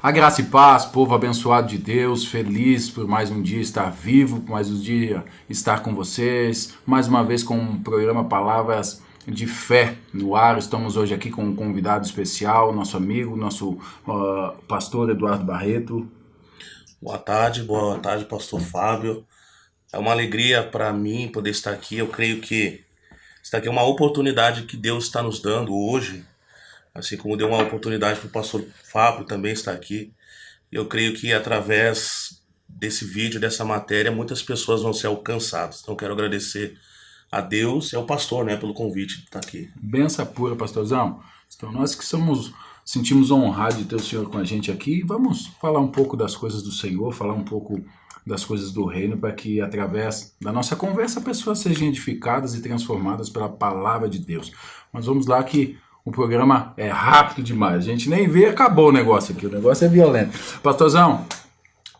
A graça e paz, povo abençoado de Deus, feliz por mais um dia estar vivo, por mais um dia estar com vocês, mais uma vez com o programa Palavras de Fé no ar. Estamos hoje aqui com um convidado especial, nosso amigo, nosso pastor Eduardo Barreto. Boa tarde, pastor Fábio. É uma alegria para mim poder estar aqui. Eu creio que isso aqui é uma oportunidade que Deus está nos dando hoje, assim como deu uma oportunidade para o pastor Fábio também estar aqui. Eu creio que através desse vídeo, dessa matéria, muitas pessoas vão ser alcançadas. Então, quero agradecer a Deus e ao pastor, né, pelo convite de estar aqui. Benção pura, pastorzão. Então, nós que sentimos honrados de ter o Senhor com a gente aqui. Vamos falar um pouco das coisas do Senhor, falar um pouco das coisas do reino, para que através da nossa conversa pessoas sejam edificadas e transformadas pela palavra de Deus. Mas vamos lá que o programa é rápido demais. A gente nem vê, acabou o negócio aqui. O negócio é violento. Pastorzão,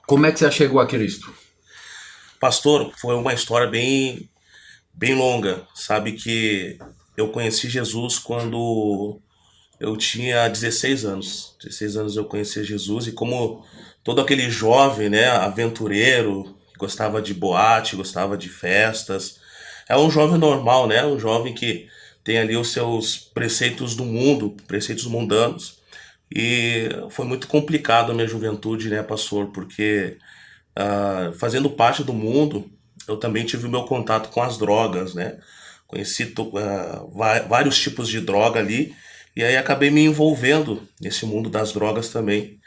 como é que você chegou a Cristo? Pastor, foi uma história bem longa. Sabe que eu conheci Jesus quando eu tinha 16 anos. 16 anos eu conheci Jesus e como todo aquele jovem, né, aventureiro, que gostava de boate, gostava de festas, é um jovem normal, né, um jovem que tem ali os seus preceitos do mundo, preceitos mundanos. E foi muito complicado a minha juventude, né, pastor, porque fazendo parte do mundo, eu também tive o meu contato com as drogas, né? Conheci vários tipos de droga ali, e aí acabei me envolvendo nesse mundo das drogas também.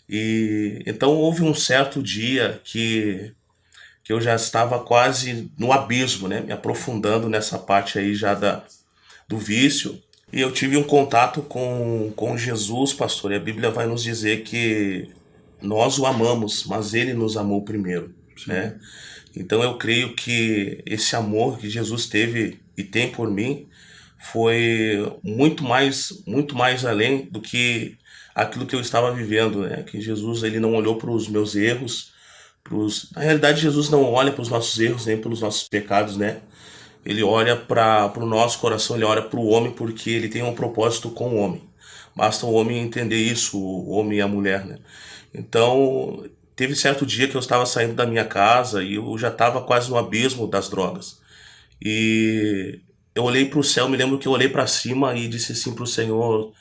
E então houve um certo dia que eu já estava quase no abismo, né? Me aprofundando nessa parte aí já do vício. E eu tive um contato com Jesus, pastor, e a Bíblia vai nos dizer que nós o amamos, mas ele nos amou primeiro, né? Então eu creio que esse amor que Jesus teve e tem por mim foi muito mais além do que aquilo que eu estava vivendo, né? Que Jesus ele não olhou para os meus erros, na realidade Jesus não olha para os nossos erros nem pelos nossos pecados, né? Ele olha para o nosso coração, ele olha para o homem porque ele tem um propósito com o homem. Basta o homem entender isso, o homem e a mulher, né? Então, teve certo dia que eu estava saindo da minha casa e eu já estava quase no abismo das drogas. E eu olhei para o céu, me lembro que eu olhei para cima e disse assim para o Senhor,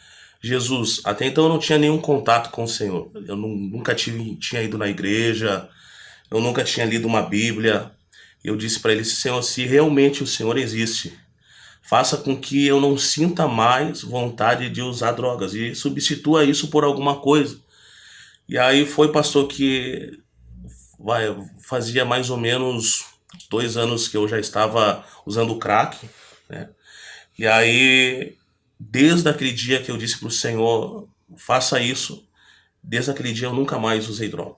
Jesus, até então eu não tinha nenhum contato com o Senhor. Eu nunca tinha ido na igreja, eu nunca tinha lido uma Bíblia. Eu disse para ele, Senhor, se realmente o Senhor existe, faça com que eu não sinta mais vontade de usar drogas e substitua isso por alguma coisa. E aí foi, pastor, que fazia mais ou menos 2 anos que eu já estava usando crack, né? E aí, desde aquele dia que eu disse para o Senhor, faça isso, desde aquele dia eu nunca mais usei droga.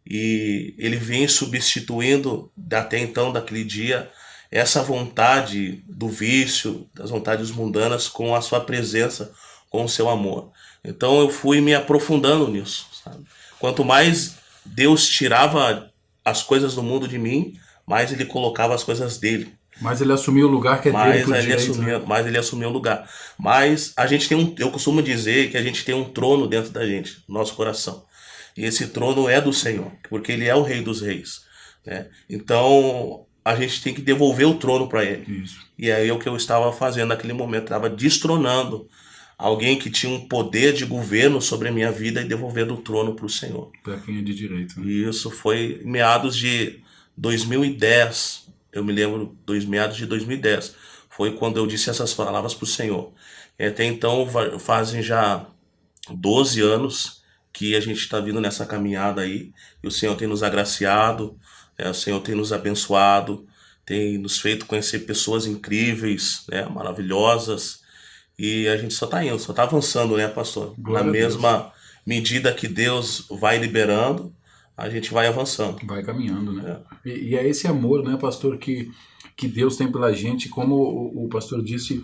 E ele vem substituindo, até então, daquele dia, essa vontade do vício, das vontades mundanas, com a sua presença, com o seu amor. Então eu fui me aprofundando nisso, sabe? Quanto mais Deus tirava as coisas do mundo de mim, mais ele colocava as coisas dele. Mas ele assumiu o lugar que é dele por direito, né? Mais ele assumiu o lugar. Mas a gente tem eu costumo dizer que a gente tem um trono dentro da gente, no nosso coração. E esse trono é do Senhor, porque ele é o Rei dos Reis, né? Então a gente tem que devolver o trono para ele. Isso. E aí o que eu estava fazendo naquele momento, estava destronando alguém que tinha um poder de governo sobre a minha vida e devolvendo o trono para o Senhor. Para quem é de direito, né? E isso foi em meados de 2010. Eu me lembro dos meados de 2010. Foi quando eu disse essas palavras para o Senhor. E até então fazem já 12 anos que a gente está vindo nessa caminhada aí. E o Senhor tem nos agraciado, o Senhor tem nos abençoado, tem nos feito conhecer pessoas incríveis, né, maravilhosas. E a gente só está indo, só está avançando, né, pastor? Glória Na a Deus. mesma medida que Deus vai liberando, a gente vai avançando. Vai caminhando, né? E é esse amor, né, pastor, que Deus tem pela gente. Como o pastor disse,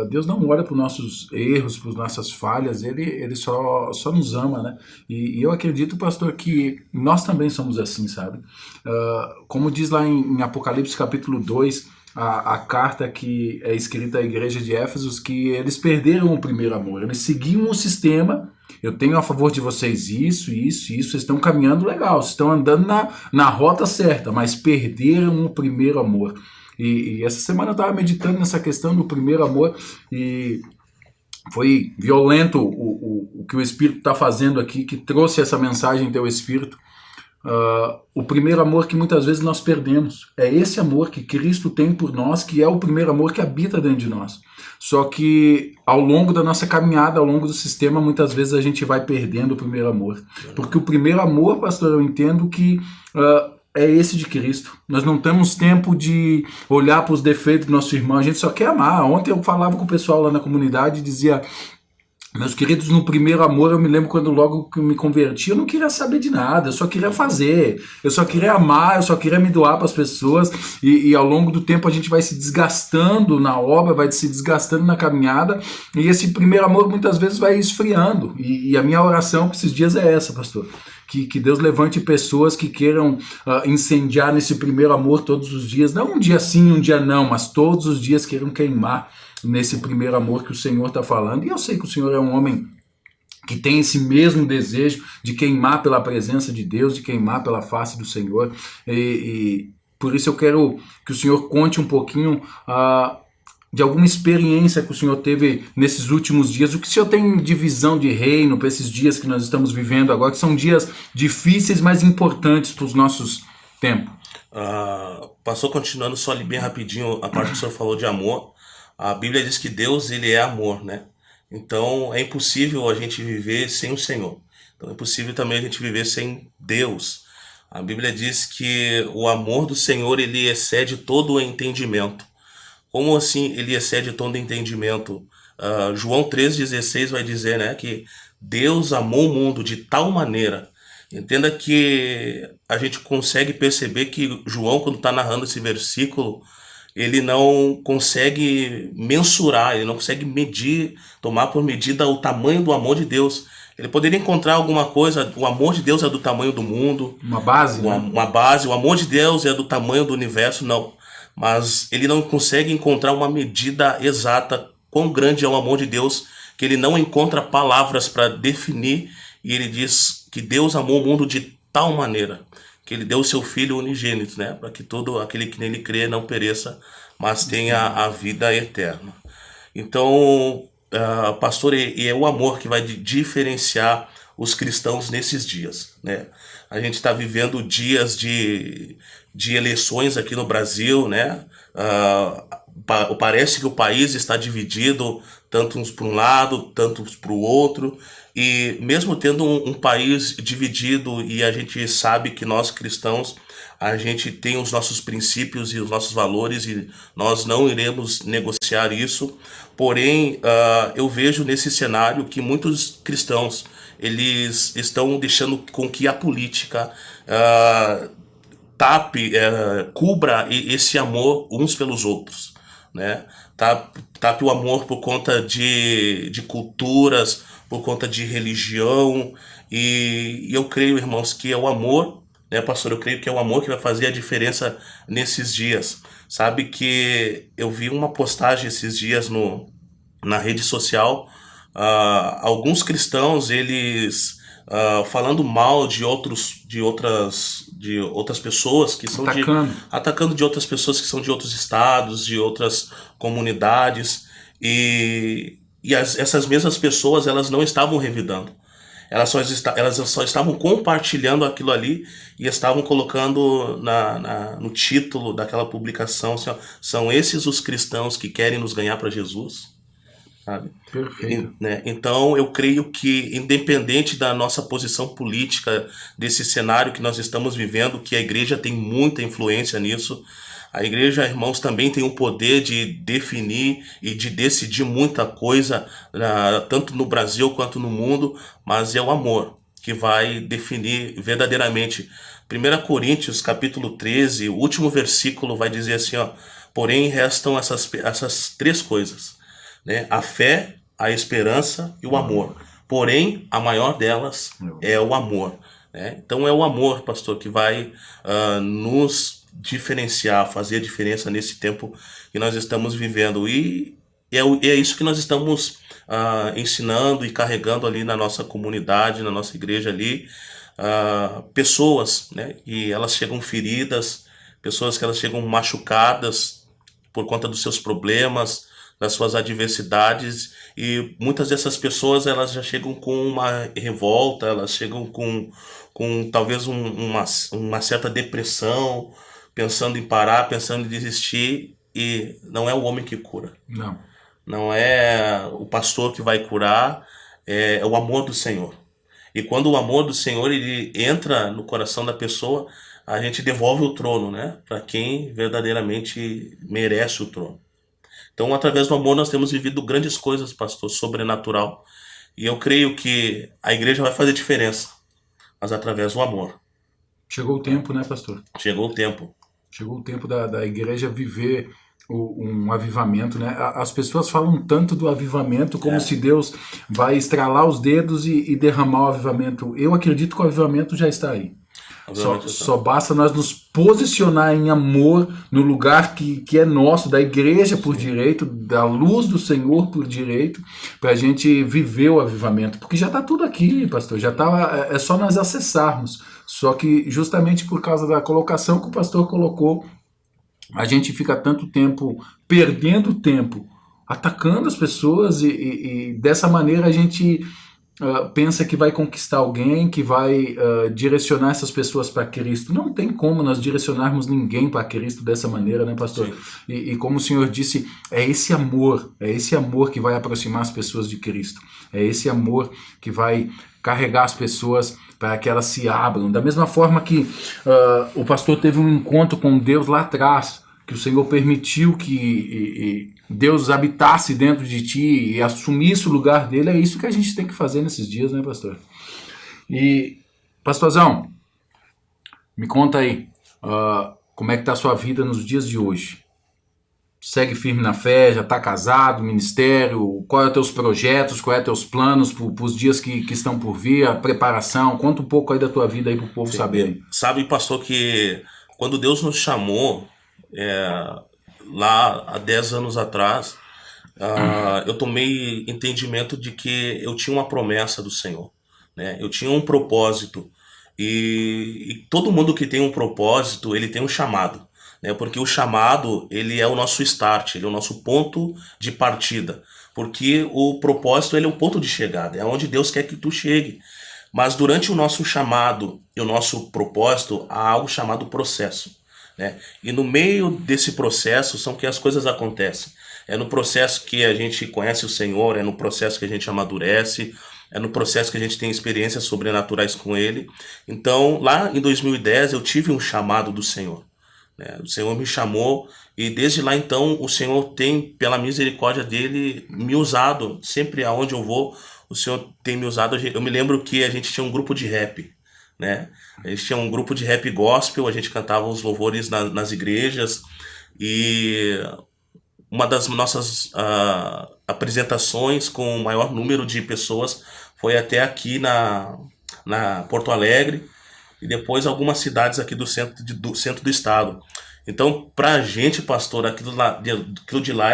Deus não olha para os nossos erros, para as nossas falhas, ele só nos ama, né? E eu acredito, pastor, que nós também somos assim, sabe? Como diz lá em Apocalipse capítulo 2, a carta que é escrita à igreja de Éfeso, que eles perderam o primeiro amor, eles seguiam o sistema, Eu tenho a favor de vocês isso, isso, isso. Vocês estão caminhando legal, vocês estão andando na rota certa, mas perderam o primeiro amor. E essa semana eu estava meditando nessa questão do primeiro amor e foi violento o que o Espírito está fazendo aqui, que trouxe essa mensagem em teu Espírito. O primeiro amor que muitas vezes nós perdemos. É esse amor que Cristo tem por nós, que é o primeiro amor que habita dentro de nós. Só que ao longo da nossa caminhada, ao longo do sistema, muitas vezes a gente vai perdendo o primeiro amor. Porque o primeiro amor, pastor, eu entendo que é esse de Cristo. Nós não temos tempo de olhar para os defeitos do nosso irmão, a gente só quer amar. Ontem eu falava com o pessoal lá na comunidade e dizia: meus queridos, no primeiro amor, eu me lembro quando logo que me converti, eu não queria saber de nada, eu só queria fazer, eu só queria amar, eu só queria me doar para as pessoas, e ao longo do tempo a gente vai se desgastando na obra, vai se desgastando na caminhada, e esse primeiro amor muitas vezes vai esfriando, e a minha oração para esses dias é essa, pastor, que Deus levante pessoas que queiram incendiar nesse primeiro amor todos os dias, não um dia sim, um dia não, mas todos os dias queiram queimar nesse primeiro amor que o Senhor está falando. E eu sei que o Senhor é um homem que tem esse mesmo desejo de queimar pela presença de Deus, de queimar pela face do Senhor. E por isso eu quero que o Senhor conte um pouquinho de alguma experiência que o Senhor teve nesses últimos dias. O que o Senhor tem de visão de reino para esses dias que nós estamos vivendo agora, que são dias difíceis, mas importantes para os nossos tempos. Passou continuando só ali bem rapidinho a parte que o Senhor falou de amor. A Bíblia diz que Deus, ele é amor, né? Então é impossível a gente viver sem o Senhor. Então é impossível também a gente viver sem Deus. A Bíblia diz que o amor do Senhor, ele excede todo o entendimento. Como assim ele excede todo o entendimento? João 3,16 vai dizer, né, que Deus amou o mundo de tal maneira. Entenda que a gente consegue perceber que João, quando está narrando esse versículo, ele não consegue mensurar, ele não consegue medir, tomar por medida o tamanho do amor de Deus. Ele poderia encontrar alguma coisa, o amor de Deus é do tamanho do mundo. Uma base, né? Uma base, o amor de Deus é do tamanho do universo, não. Mas ele não consegue encontrar uma medida exata, quão grande é o amor de Deus, que ele não encontra palavras para definir, e ele diz que Deus amou o mundo de tal maneira que ele deu o seu Filho unigênito, né, para que todo aquele que nele crê não pereça, mas tenha a vida eterna. Então, pastor, é o amor que vai diferenciar os cristãos nesses dias, né? A gente está vivendo dias de eleições aqui no Brasil, né? Parece que o país está dividido, tanto uns para um lado, tanto para o outro, e mesmo tendo um país dividido, e a gente sabe que nós cristãos, a gente tem os nossos princípios e os nossos valores, e nós não iremos negociar isso, porém eu vejo nesse cenário que muitos cristãos, eles estão deixando com que a política cubra esse amor uns pelos outros, né? Tape o amor por conta de culturas, por conta de religião, e eu creio, irmãos, que é o amor, né, pastor? Eu creio que é o amor que vai fazer a diferença nesses dias. Sabe que eu vi uma postagem esses dias na rede social, alguns cristãos, eles falando mal de outras pessoas que são atacando de outras pessoas que são de outros estados, de outras comunidades, e essas mesmas pessoas, elas não estavam revidando. Elas só estavam compartilhando aquilo ali e estavam colocando no título daquela publicação assim, ó, são esses os cristãos que querem nos ganhar para Jesus, sabe? Perfeito. Né? Então eu creio que, independente da nossa posição política, desse cenário que nós estamos vivendo, que a igreja tem muita influência nisso. A igreja, irmãos, também tem o poder de definir e de decidir muita coisa, tanto no Brasil quanto no mundo, mas é o amor que vai definir verdadeiramente. 1 Coríntios, capítulo 13, o último versículo vai dizer assim, ó, porém restam essas três coisas, né? A fé, a esperança e o amor. Porém, a maior delas é o amor, né? Então é o amor, pastor, que vai nos diferenciar, fazer a diferença nesse tempo que nós estamos vivendo. E é isso que nós estamos ensinando e carregando ali na nossa comunidade, na nossa igreja ali, pessoas, né, e elas chegam feridas, pessoas que elas chegam machucadas por conta dos seus problemas, das suas adversidades, e muitas dessas pessoas elas já chegam com uma revolta, elas chegam com talvez uma certa depressão, pensando em parar, pensando em desistir, e não é o homem que cura, Não. não é o pastor que vai curar, é o amor do Senhor. E quando o amor do Senhor ele entra no coração da pessoa, a gente devolve o trono, né, para quem verdadeiramente merece o trono. Então, através do amor, nós temos vivido grandes coisas, pastor, sobrenatural. E eu creio que a igreja vai fazer diferença, mas através do amor. Chegou o tempo, né, pastor? Chegou o tempo. Chegou o tempo da igreja viver um avivamento, né? As pessoas falam tanto do avivamento como É, se Deus vai estralar os dedos e derramar o avivamento. Eu acredito que o avivamento já está aí. obviamente Só está. basta nós nos posicionar em amor no lugar que é nosso, da igreja por Sim, direito, da luz do Senhor por direito, para a gente viver o avivamento. Porque já está tudo aqui, pastor, já tá, é só nós acessarmos. Só que justamente por causa da colocação que o pastor colocou, a gente fica tanto tempo perdendo tempo atacando as pessoas e dessa maneira a gente pensa que vai conquistar alguém, que vai direcionar essas pessoas para Cristo. Não tem como nós direcionarmos ninguém para Cristo dessa maneira, né, pastor? sim. E como o Senhor disse, é esse amor que vai aproximar as pessoas de Cristo. É esse amor que vai carregar as pessoas para que elas se abram. Da mesma forma que o pastor teve um encontro com Deus lá atrás, que o Senhor permitiu que Deus habitasse dentro de ti e assumisse o lugar dele, é isso que a gente tem que fazer nesses dias, né, pastor? E, pastorzão, me conta aí, como é que tá a sua vida nos dias de hoje? Segue firme na fé, já está casado, ministério, qual é os teus projetos, qual é os teus planos para os dias que estão por vir, a preparação, conta um pouco aí da tua vida aí para o povo Sim. saber. Sabe, pastor, que quando Deus nos chamou, lá há 10 anos atrás, eu tomei entendimento de que eu tinha uma promessa do Senhor, né? Eu tinha um propósito. E todo mundo que tem um propósito, ele tem um chamado, né? Porque o chamado, ele é o nosso start, ele é o nosso ponto de partida. Porque o propósito, ele é o ponto de chegada, é onde Deus quer que tu chegue. Mas durante o nosso chamado e o nosso propósito, há algo chamado processo, né? E no meio desse processo são que as coisas acontecem. É no processo que a gente conhece o Senhor, é no processo que a gente amadurece, é no processo que a gente tem experiências sobrenaturais com Ele. Então, lá em 2010, eu tive um chamado do Senhor, né? O Senhor me chamou e desde lá então o Senhor tem, pela misericórdia dele, me usado. Sempre aonde eu vou, o Senhor tem me usado. Eu me lembro que a gente tinha um grupo de rap, né? A gente tinha um grupo de rap gospel, a gente cantava os louvores nas igrejas e uma das nossas apresentações com o maior número de pessoas foi até aqui na Porto Alegre e depois algumas cidades aqui do centro do estado. Então, pra gente, pastor, aquilo de lá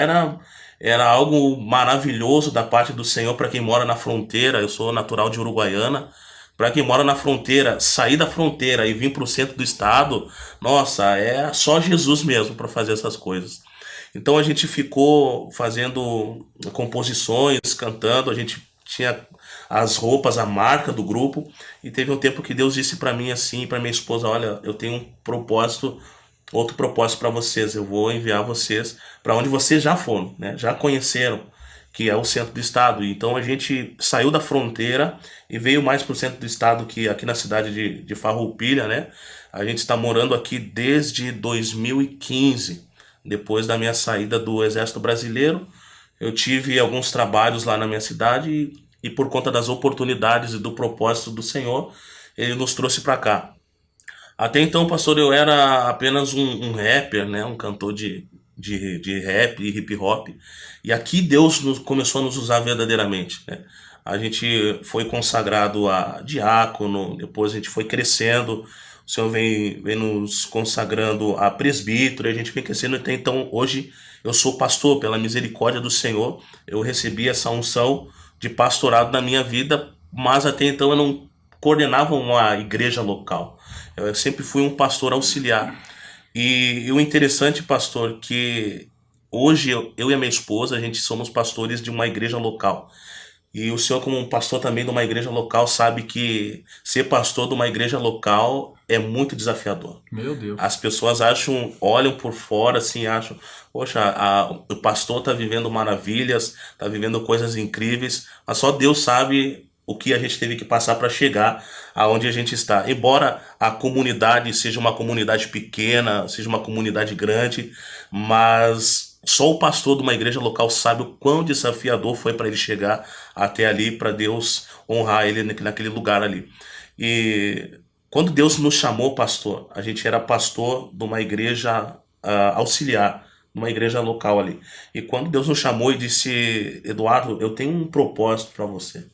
era algo maravilhoso da parte do Senhor para quem mora na fronteira. Eu sou natural de Uruguaiana. Para quem mora na fronteira, sair da fronteira e vir para o centro do estado, nossa, é só Jesus mesmo para fazer essas coisas. Então a gente ficou fazendo composições, cantando, a gente tinha as roupas, a marca do grupo, e teve um tempo que Deus disse para mim assim, para minha esposa, olha, eu tenho um propósito, outro propósito para vocês, eu vou enviar vocês para onde vocês já foram, né? Já conheceram, que é o centro do estado. Então a gente saiu da fronteira e veio mais para o centro do estado, que aqui na cidade de Farroupilha, né? A gente está morando aqui desde 2015, depois da minha saída do Exército Brasileiro. Eu tive alguns trabalhos lá na minha cidade e por conta das oportunidades e do propósito do Senhor, ele nos trouxe para cá. Até então, pastor, eu era apenas um rapper, né? Um cantor de rap e hip hop. E aqui Deus começou a nos usar verdadeiramente, né? A gente foi consagrado a diácono, depois a gente foi crescendo. o Senhor vem nos consagrando a presbítero, e a gente vem crescendo até então. Hoje eu sou pastor, pela misericórdia do Senhor, eu recebi essa unção de pastorado na minha vida, mas até então eu não coordenava uma igreja local. Eu sempre fui um pastor auxiliar. E o interessante, pastor, que hoje eu e a minha esposa, a gente somos pastores de uma igreja local. E o senhor, como um pastor também de uma igreja local, sabe que ser pastor de uma igreja local é muito desafiador. Meu As Deus. pessoas olham por fora assim, acham, poxa, o pastor está vivendo maravilhas, está vivendo coisas incríveis, mas só Deus sabe o que a gente teve que passar para chegar aonde a gente está. Embora a comunidade seja uma comunidade pequena, seja uma comunidade grande, mas só o pastor de uma igreja local sabe o quão desafiador foi para ele chegar até ali, para Deus honrar ele naquele lugar ali. E quando Deus nos chamou, pastor, a gente era pastor de uma igreja auxiliar, uma igreja local ali. E quando Deus nos chamou e disse, Eduardo, eu tenho um propósito para você,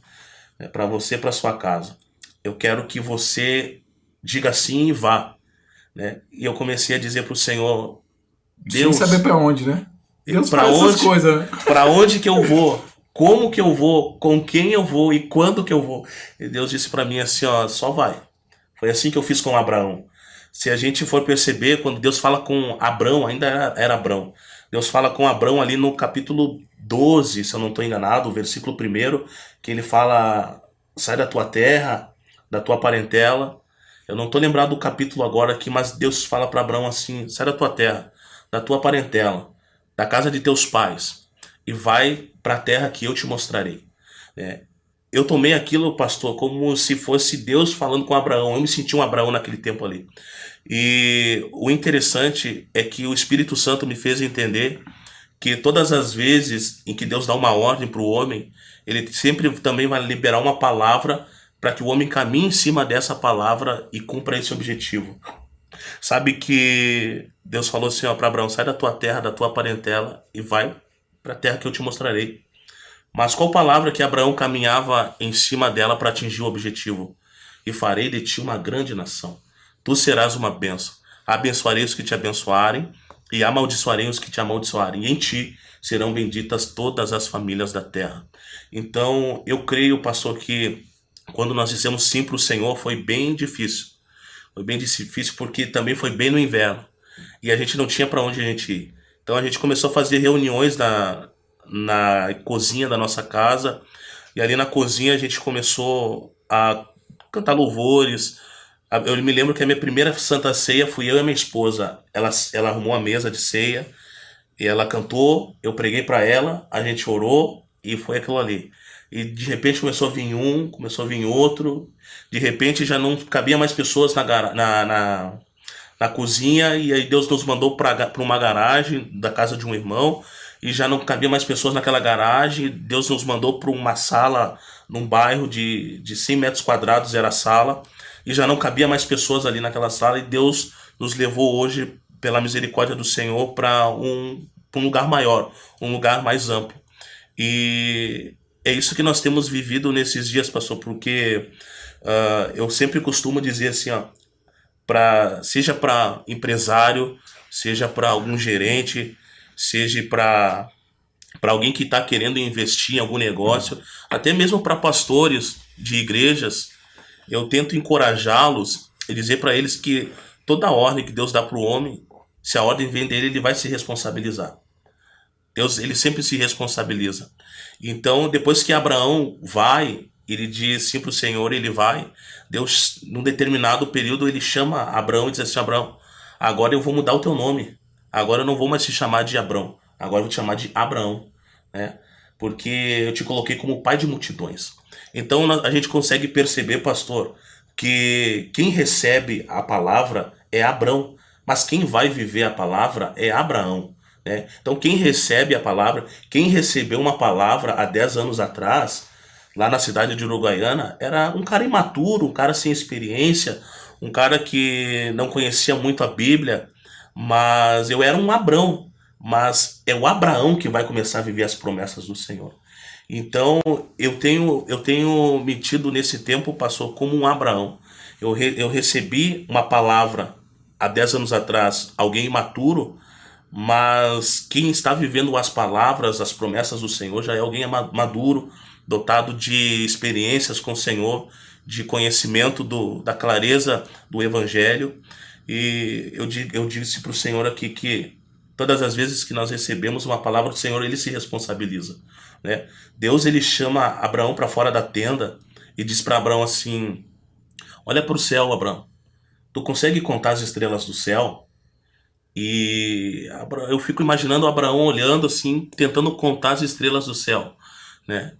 né, para você e para sua casa. Eu quero que você diga sim e vá, né? E eu comecei a dizer para o Senhor, Sem saber Deus, pra onde, né? Deus para faz essas onde, coisas, né? para onde que eu vou? Como que eu vou? Com quem eu vou? E quando que eu vou? E Deus disse para mim assim, ó, só vai. Foi assim que eu fiz com Abraão. Se a gente for perceber, quando Deus fala com Abraão, ainda era Abraão. Deus fala com Abraão ali no capítulo 12, se eu não estou enganado, o versículo 1, que ele fala: sai da tua terra, da tua parentela. Eu não estou lembrado do capítulo agora aqui, mas Deus fala para Abraão assim: sai da tua terra, da tua parentela, da casa de teus pais, e vai para a terra que eu te mostrarei. Né? Eu tomei aquilo, pastor, como se fosse Deus falando com Abraão. Eu me senti um Abraão naquele tempo ali. E o interessante é que o Espírito Santo me fez entender que todas as vezes em que Deus dá uma ordem para o homem, ele sempre também vai liberar uma palavra para que o homem caminhe em cima dessa palavra e cumpra esse objetivo. Sabe que Deus falou assim, ó, para Abraão: sai da tua terra, da tua parentela e vai para a terra que eu te mostrarei. Mas qual palavra que Abraão caminhava em cima dela para atingir o objetivo? E farei de ti uma grande nação. Tu serás uma bênção. Abençoarei os que te abençoarem e amaldiçoarei os que te amaldiçoarem. E em ti serão benditas todas as famílias da terra. Então, eu creio, pastor, que quando nós dissemos sim para o Senhor foi bem difícil. Foi bem difícil porque também foi bem no inverno. E a gente não tinha para onde a gente ir. Então a gente começou a fazer reuniões na cozinha da nossa casa. E ali na cozinha a gente começou a cantar louvores. Eu me lembro que a minha primeira Santa Ceia fui eu e a minha esposa. Ela arrumou a mesa de ceia e ela cantou, eu preguei para ela, a gente orou e foi aquilo ali. E de repente começou a vir um, começou a vir outro. De repente já não cabia mais pessoas na cozinha, e aí Deus nos mandou para uma garagem da casa de um irmão, e já não cabia mais pessoas naquela garagem. Deus nos mandou para uma sala num bairro de 100 metros quadrados, era a sala, e já não cabia mais pessoas ali naquela sala, e Deus nos levou hoje, pela misericórdia do Senhor, pra um lugar maior, um lugar mais amplo. E é isso que nós temos vivido nesses dias, pastor, porque eu sempre costumo dizer assim, ó, seja para empresário, seja para algum gerente, seja para alguém que está querendo investir em algum negócio, até mesmo para pastores de igrejas, eu tento encorajá-los e dizer para eles que toda ordem que Deus dá para o homem, se a ordem vem dele, ele vai se responsabilizar. Deus, ele sempre se responsabiliza. Então, depois que Abraão vai, ele diz sim para o Senhor, ele vai. Deus, num determinado período, ele chama Abraão e diz assim: Abraão, agora eu vou mudar o teu nome. Agora eu não vou mais te chamar de Abrão. Agora eu vou te chamar de Abraão, né? Porque eu te coloquei como pai de multidões. Então, a gente consegue perceber, pastor, que quem recebe a palavra é Abrão, mas quem vai viver a palavra é Abraão. Né? Então, quem recebe a palavra, quem recebeu uma palavra há 10 anos atrás, lá na cidade de Uruguaiana, era um cara imaturo, um cara sem experiência, um cara que não conhecia muito a Bíblia, mas eu era um Abrão, mas é o Abraão que vai começar a viver as promessas do Senhor. Então, eu tenho me tido nesse tempo, pastor, como um Abraão. Eu recebi uma palavra há 10 anos atrás, alguém imaturo, mas quem está vivendo as palavras, as promessas do Senhor, já é alguém maduro, dotado de experiências com o Senhor, de conhecimento da clareza do Evangelho. E eu disse para o Senhor aqui que todas as vezes que nós recebemos uma palavra do Senhor, ele se responsabiliza, né? Deus, ele chama Abraão para fora da tenda e diz para Abraão assim: olha para o céu, Abraão. Tu consegue contar as estrelas do céu? E eu fico imaginando Abraão olhando assim, tentando contar as estrelas do céu, né?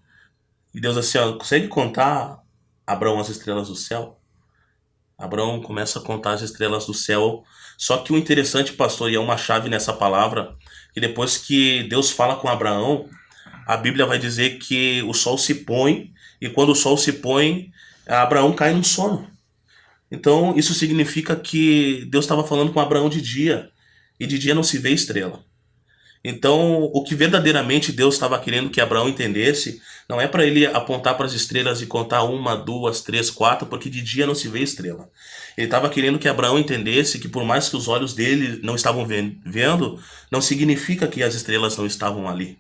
E Deus assim, ó, consegue contar, Abraão, as estrelas do céu? Abraão começa a contar as estrelas do céu. Só que o interessante, pastor, e é uma chave nessa palavra, que depois que Deus fala com Abraão, a Bíblia vai dizer que o sol se põe, e quando o sol se põe, Abraão cai num sono. Então, isso significa que Deus estava falando com Abraão de dia, e de dia não se vê estrela. Então, o que verdadeiramente Deus estava querendo que Abraão entendesse, não é para ele apontar para as estrelas e contar uma, duas, três, quatro, porque de dia não se vê estrela. Ele estava querendo que Abraão entendesse que por mais que os olhos dele não estavam vendo, não significa que as estrelas não estavam ali,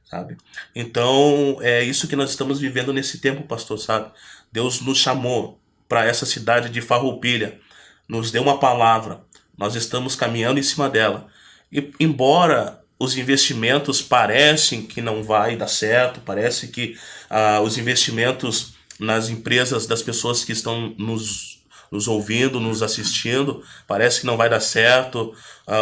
sabe? Então, é isso que nós estamos vivendo nesse tempo, pastor, sabe? Deus nos chamou para essa cidade de Farroupilha, nos deu uma palavra, nós estamos caminhando em cima dela. E embora os investimentos parecem que não vai dar certo, parece que os investimentos nas empresas das pessoas que estão nos ouvindo, nos assistindo, parece que não vai dar certo,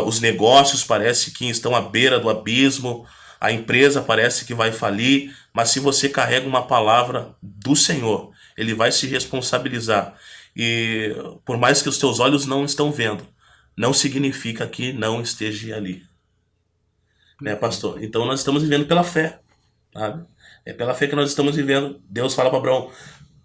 os negócios parece que estão à beira do abismo, a empresa parece que vai falir, mas se você carrega uma palavra do Senhor, ele vai se responsabilizar. E por mais que os teus olhos não estão vendo, não significa que não esteja ali. Né, pastor? Então nós estamos vivendo pela fé, sabe? É pela fé que nós estamos vivendo. Deus fala para Abraão: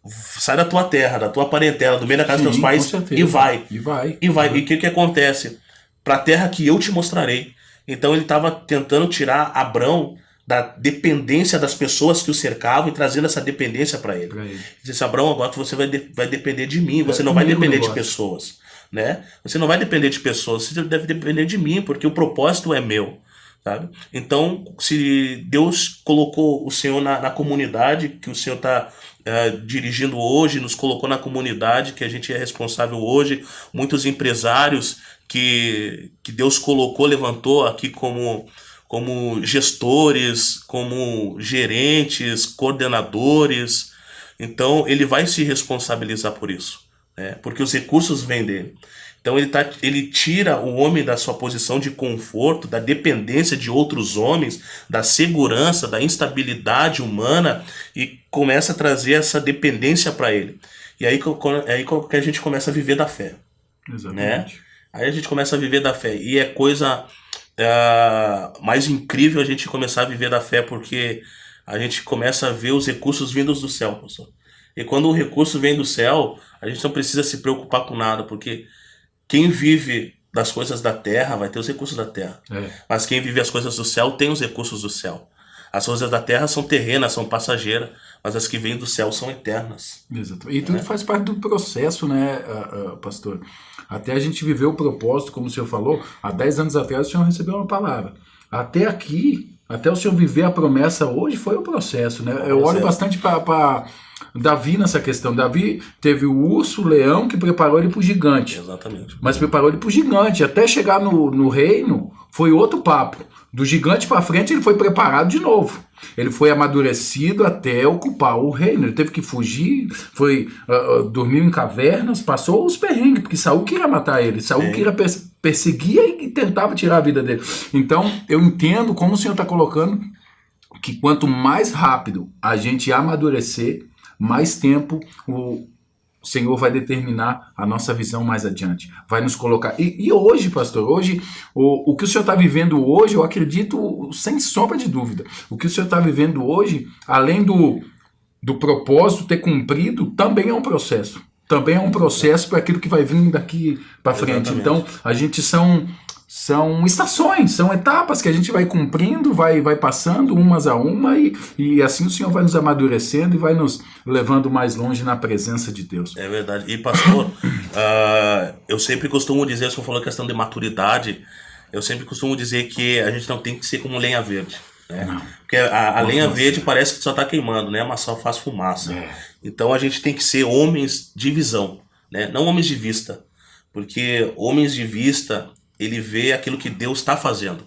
sai da tua terra, da tua parentela, do meio da casa dos teus pais e vai. E vai. E vai. E o que acontece? Para a terra que eu te mostrarei. Então ele estava tentando tirar Abraão da dependência das pessoas que o cercavam e trazendo essa dependência para ele. Ele disse: Abraão, agora você vai depender de mim, você não vai depender de pessoas. Né? Você não vai depender de pessoas, você deve depender de mim, porque o propósito é meu. Sabe? Então, se Deus colocou o Senhor na comunidade que o Senhor está dirigindo hoje, nos colocou na comunidade que a gente é responsável hoje, muitos empresários que Deus colocou, levantou aqui como gestores, como gerentes, coordenadores, então ele vai se responsabilizar por isso, né? Porque os recursos vêm dele. Então ele tira o homem da sua posição de conforto, da dependência de outros homens, da segurança, da instabilidade humana e começa a trazer essa dependência para ele. E aí que a gente começa a viver da fé. Exatamente. Né? Aí a gente começa a viver da fé. E é coisa mais incrível a gente começar a viver da fé, porque a gente começa a ver os recursos vindos do céu, pessoal. E quando o recurso vem do céu, a gente não precisa se preocupar com nada, porque quem vive das coisas da terra vai ter os recursos da terra. Mas quem vive as coisas do céu tem os recursos do céu. As coisas da terra são terrenas, são passageiras, mas as que vêm do céu são eternas. Exato. E tudo faz parte do processo, né, pastor? Até a gente viver o propósito, como o senhor falou, há 10 anos atrás o senhor recebeu uma palavra. Até aqui, até o senhor viver a promessa hoje, foi o processo, né? Eu olho bastante para Davi nessa questão. Davi teve o urso, o leão, que preparou ele para o gigante. Exatamente. Mas preparou ele para o gigante. Até chegar no reino, foi outro papo. Do gigante para frente, ele foi preparado de novo. Ele foi amadurecido até ocupar o reino. Ele teve que fugir, foi dormiu em cavernas, passou os perrengues, porque Saul queria matar ele. Saul queria perseguir e tentava tirar a vida dele. Então, eu entendo como o senhor está colocando que quanto mais rápido a gente amadurecer, mais tempo o Senhor vai determinar a nossa visão mais adiante, vai nos colocar. E hoje, pastor, hoje, o que o senhor está vivendo hoje, eu acredito, sem sombra de dúvida, o que o senhor está vivendo hoje, além do propósito ter cumprido, também é um processo. Também é um processo para aquilo que vai vir daqui para frente. Então, a gente são são estações, são etapas que a gente vai cumprindo, vai passando umas a uma e assim o Senhor vai nos amadurecendo e vai nos levando mais longe na presença de Deus. É verdade. E pastor, eu sempre costumo dizer, o senhor falou a questão de maturidade, eu sempre costumo dizer que a gente não tem que ser como lenha verde. Né? Não. Porque a lenha verde parece que só está queimando, né? Mas só faz fumaça. Então a gente tem que ser homens de visão, né? Não homens de vista. Porque homens de vista, ele vê aquilo que Deus está fazendo.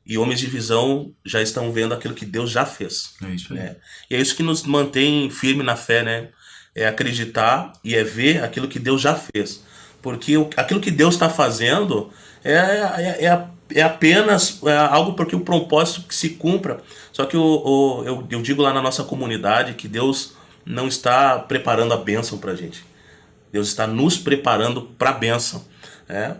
E homens de visão já estão vendo aquilo que Deus já fez. É isso aí. Né? E é isso que nos mantém firme na fé, né? É acreditar e é ver aquilo que Deus já fez. Porque aquilo que Deus está fazendo é apenas algo porque o propósito que se cumpra. Só que eu digo lá na nossa comunidade que Deus não está preparando a bênção para a gente. Deus está nos preparando para a bênção.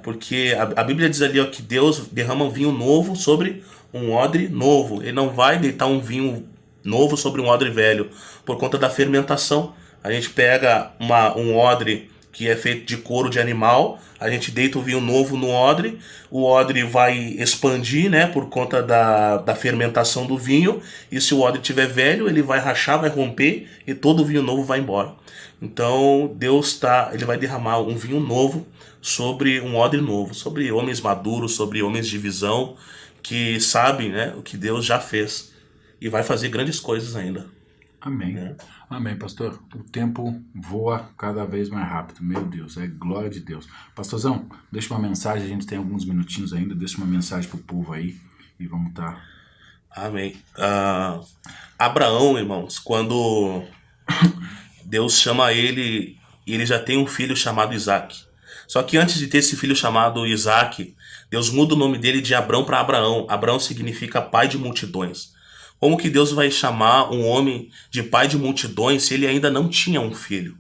Porque a Bíblia diz ali que Deus derrama um vinho novo sobre um odre novo. Ele não vai deitar um vinho novo sobre um odre velho por conta da fermentação. A gente pega um odre que é feito de couro de animal, a gente deita o vinho novo no odre, o odre vai expandir, né, por conta da fermentação do vinho, e se o odre estiver velho, ele vai rachar, vai romper, e todo o vinho novo vai embora. Então Deus ele vai derramar um vinho novo sobre um odre novo, sobre homens maduros, sobre homens de visão, que sabem, né, o que Deus já fez, e vai fazer grandes coisas ainda. Amém. Amém, pastor. O tempo voa cada vez mais rápido. Meu Deus, é glória de Deus. Pastorzão, deixa uma mensagem, a gente tem alguns minutinhos ainda, deixa uma mensagem pro povo aí e vamos estar. Amém. Abraão, irmãos, quando Deus chama ele, ele já tem um filho chamado Isaac. Só que antes de ter esse filho chamado Isaac, Deus muda o nome dele de Abrão para Abraão. Abraão significa pai de multidões. Como que Deus vai chamar um homem de pai de multidões se ele ainda não tinha um filho?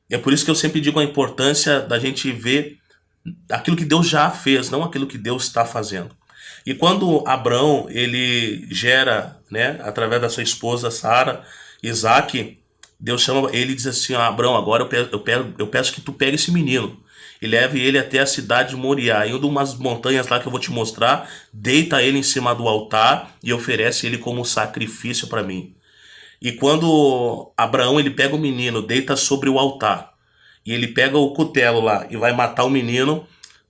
E é por isso que eu sempre digo a importância da gente ver aquilo que Deus já fez, não aquilo que Deus está fazendo. E quando Abrão, ele gera, né, através da sua esposa Sara, Isaac, Deus chama ele e diz assim: Abrão, agora eu peço que tu pegue esse menino e leve ele até a cidade de Moriá, em uma das montanhas lá que eu vou te mostrar, deita ele em cima do altar e oferece ele como sacrifício para mim. E quando Abraão ele pega o menino, deita sobre o altar, e ele pega o cutelo lá e vai matar o menino,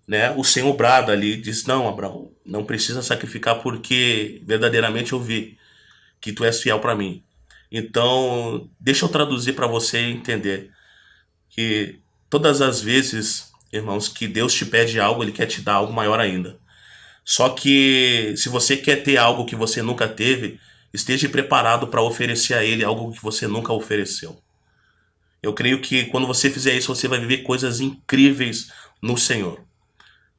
né, o Senhor brada ali, diz: não, Abraão, não precisa sacrificar, porque verdadeiramente eu vi que tu és fiel para mim. Então, deixa eu traduzir para você entender que todas as vezes, irmãos, que Deus te pede algo, Ele quer te dar algo maior ainda. Só que se você quer ter algo que você nunca teve, esteja preparado para oferecer a Ele algo que você nunca ofereceu. Eu creio que quando você fizer isso, você vai viver coisas incríveis no Senhor.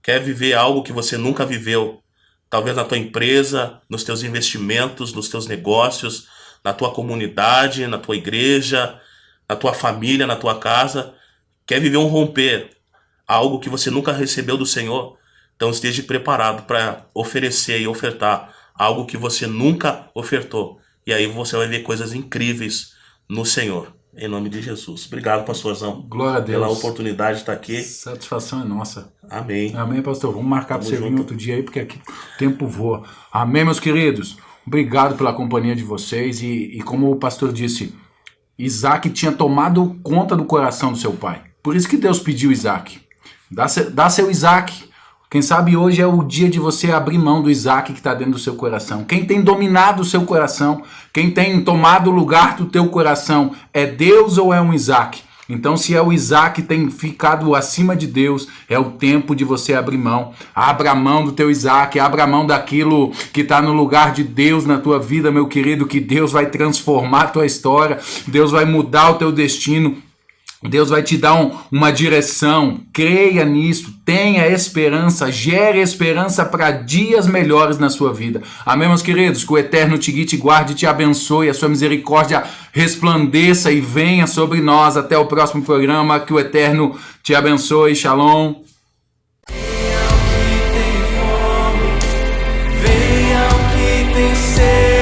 Quer viver algo que você nunca viveu? Talvez na tua empresa, nos teus investimentos, nos teus negócios, na tua comunidade, na tua igreja, na tua família, na tua casa. Quer viver um romper? Algo que você nunca recebeu do Senhor? Então esteja preparado para oferecer e ofertar algo que você nunca ofertou. E aí você vai ver coisas incríveis no Senhor. Em nome de Jesus. Obrigado, pastorzão. Glória a Deus. Pela oportunidade de estar aqui. Satisfação é nossa. Amém. Amém, pastor. Vamos marcar para você vir outro dia aí, porque aqui o tempo voa. Amém, meus queridos. Obrigado pela companhia de vocês. E como o pastor disse, Isaac tinha tomado conta do coração do seu pai. Por isso que Deus pediu Isaac. Dá seu Isaac. Quem sabe hoje é o dia de você abrir mão do Isaac que está dentro do seu coração. Quem tem dominado o seu coração, quem tem tomado o lugar do teu coração, é Deus ou é um Isaac? Então, se é o Isaac que tem ficado acima de Deus, é o tempo de você abrir mão. Abra mão do teu Isaac, abra mão daquilo que está no lugar de Deus na tua vida, meu querido, que Deus vai transformar a tua história, Deus vai mudar o teu destino. Deus vai te dar uma direção, creia nisso, tenha esperança, gere esperança para dias melhores na sua vida. Amém, meus queridos? Que o Eterno te guie, te guarde, te abençoe, a sua misericórdia resplandeça e venha sobre nós. Até o próximo programa, que o Eterno te abençoe. Shalom. Venha o que tem sede.